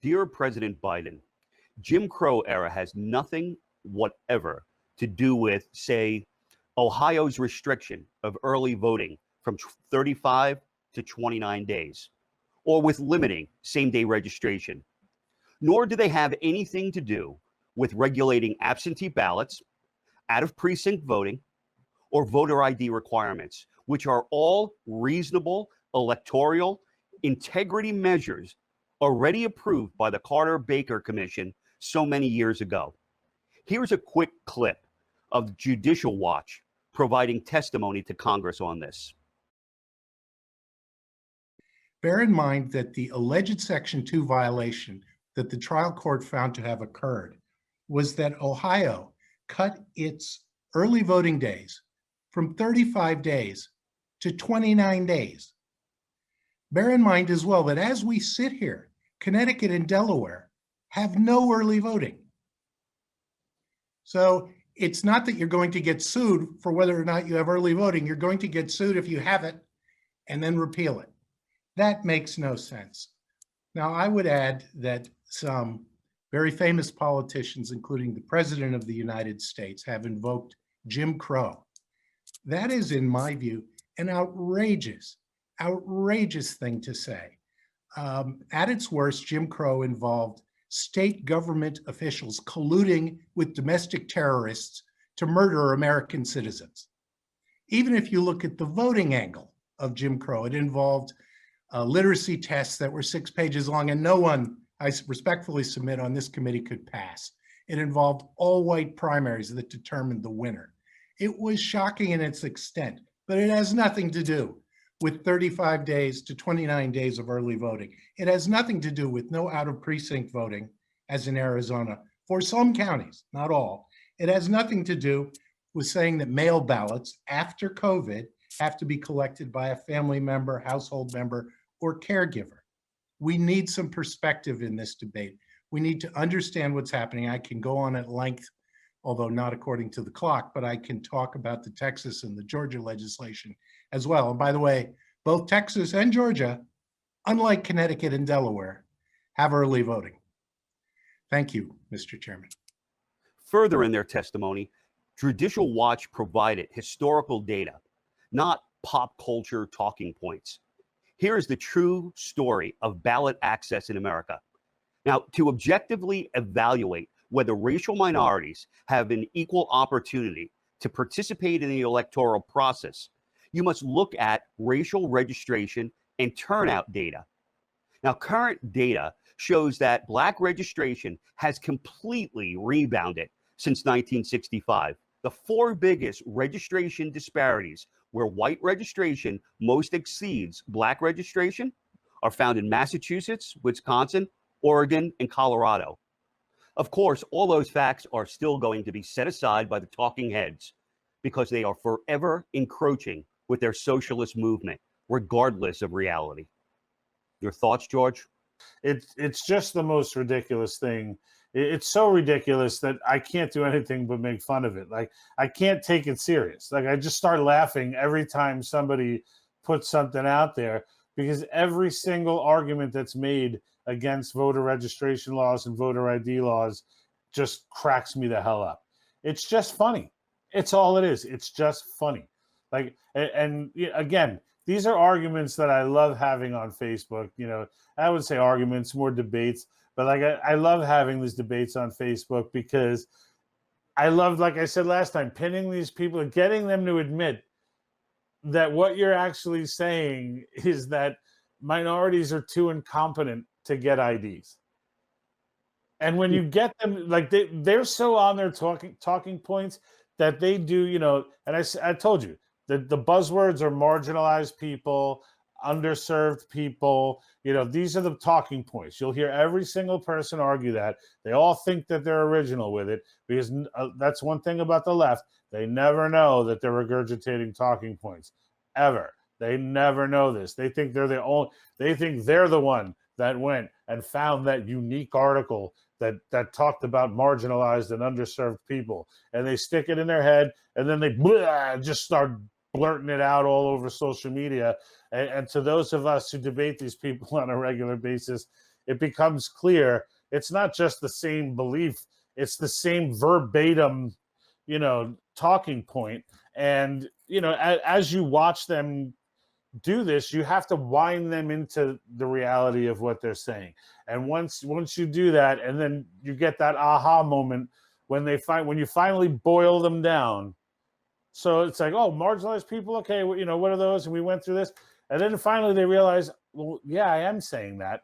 Dear President Biden, Jim Crow era has nothing whatever to do with, say, Ohio's restriction of early voting from 35 to 29 days, or with limiting same-day registration. Nor do they have anything to do with regulating absentee ballots, out-of-precinct voting, or voter ID requirements, which are all reasonable electoral integrity measures already approved by the Carter-Baker Commission so many years ago. Here's a quick clip of Judicial Watch providing testimony to Congress on this. Bear in mind that the alleged Section 2 violation that the trial court found to have occurred was that Ohio cut its early voting days from 35 days to 29 days. Bear in mind as well that as we sit here, Connecticut and Delaware have no early voting. So it's not that you're going to get sued for whether or not you have early voting. You're going to get sued if you have it and then repeal it. That makes no sense. Now, I would add that some very famous politicians, including the President of the United States, have invoked Jim Crow. That is, in my view, an outrageous thing to say. At its worst, Jim Crow involved state government officials colluding with domestic terrorists to murder American citizens. Even if you look at the voting angle of Jim Crow, it involved literacy tests that were 6 pages long and no one, I respectfully submit, on this committee could pass. It involved all white primaries that determined the winner. It was shocking in its extent, but it has nothing to do with 35 days to 29 days of early voting. It has nothing to do with no out-of-precinct voting, as in Arizona, for some counties, not all. It has nothing to do with saying that mail ballots after COVID have to be collected by a family member, household member, or caregiver. We need some perspective in this debate. We need to understand what's happening. I can go on at length, although not according to the clock, but I can talk about the Texas and the Georgia legislation as well. And by the way, both Texas and Georgia, unlike Connecticut and Delaware, have early voting. Thank you, Mr. Chairman. Further in their testimony, Judicial Watch provided historical data, not pop culture talking points. Here is the true story of ballot access in America. Now, to objectively evaluate whether racial minorities have an equal opportunity to participate in the electoral process, you must look at racial registration and turnout data. Now, current data shows that Black registration has completely rebounded since 1965. The 4 biggest registration disparities where white registration most exceeds Black registration are found in Massachusetts, Wisconsin, Oregon, and Colorado. Of course, all those facts are still going to be set aside by the talking heads because they are forever encroaching with their socialist movement, regardless of reality. Your thoughts, George? It's just the most ridiculous thing. It's so ridiculous that I can't do anything but make fun of it. Like, I can't take it serious. Like, I just start laughing every time somebody puts something out there, because every single argument that's made against voter registration laws and voter ID laws just cracks me the hell up. It's just funny. It's all it is. It's just funny. Like, and again, these are arguments that I love having on Facebook. You know, I would say arguments, more debates, but like I love having these debates on Facebook because I love, like I said last time, pinning these people and getting them to admit that what you're actually saying is that minorities are too incompetent to get IDs. And when you get them, like they're so on their talking points that they do, you know, and I told you that the buzzwords are marginalized people, underserved people, you know, these are the talking points. You'll hear every single person argue that. They all think that they're original with it because that's one thing about the left. They never know that they're regurgitating talking points, ever. They never know this. They think they're the one that went and found that unique article that talked about marginalized and underserved people, and they stick it in their head, and then they just start blurting it out all over social media. And to those of us who debate these people on a regular basis, it becomes clear it's not just the same belief, it's the same verbatim, talking point. And, as you watch them do this, you have to wind them into the reality of what they're saying. And once you do that, and then you get that aha moment when you finally boil them down. So it's like, oh, marginalized people, okay, what are those? And we went through this. And then finally they realize, well, yeah, I am saying that.